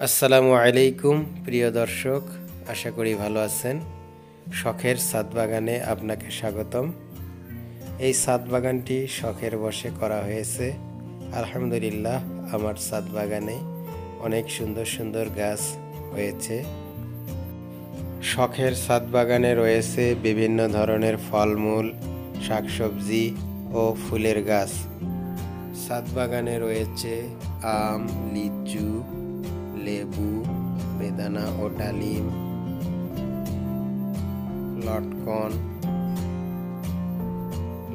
আসসালামু আলাইকুম প্রিয় দর্শক, আশা করি ভালো আছেন। শখের ছাদ বাগানে আপনাকে স্বাগতম। এই ছাদ বাগানটি শখের বশে করা হয়েছে। আলহামদুলিল্লাহ, আমার ছাদ বাগানে অনেক সুন্দর সুন্দর গাছ হয়েছে। শখের ছাদ বাগানে রয়েছে বিভিন্ন ধরনের ফলমূল, শাকসবজি ও ফুলের গাছ। ছাদ বাগানে রয়েছে আম, লিচু, লেবু, বেদানা ও ডালিম, লটকন,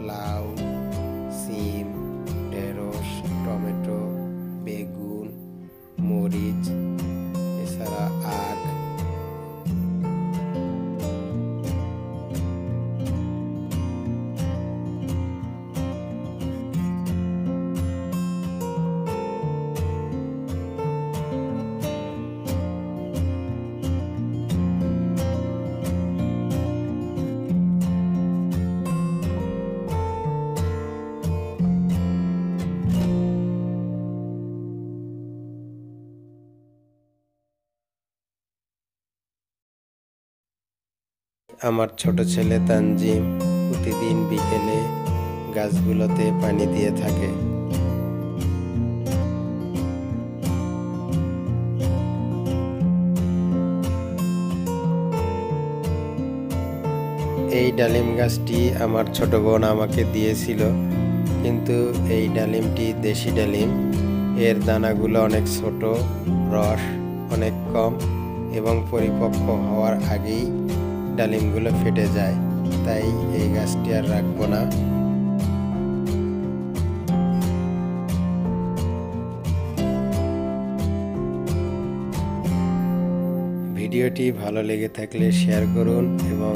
লাউ, সিম, ঢেঁড়স, টমেটো, বেগুন, মরিচ, এছাড়া আখ। আমার ছোট ছেলে তানজিম প্রতিদিন বিকেলে গাছগুলোতে পানি দিয়ে থাকে। এই ডালিম গাছটি আমার ছোট বোন আমাকে দিয়েছিল, কিন্তু এই ডালিমটি দেশি ডালিম। এর দানাগুলো অনেক ছোট, রস অনেক কম এবং পরিপক্ক হওয়ার আগেই ডালিমগুলো ফেটে যায়, তাই এই গাছটি আর রাখবো না। ভিডিওটি ভালো লেগে থাকলে শেয়ার করুন এবং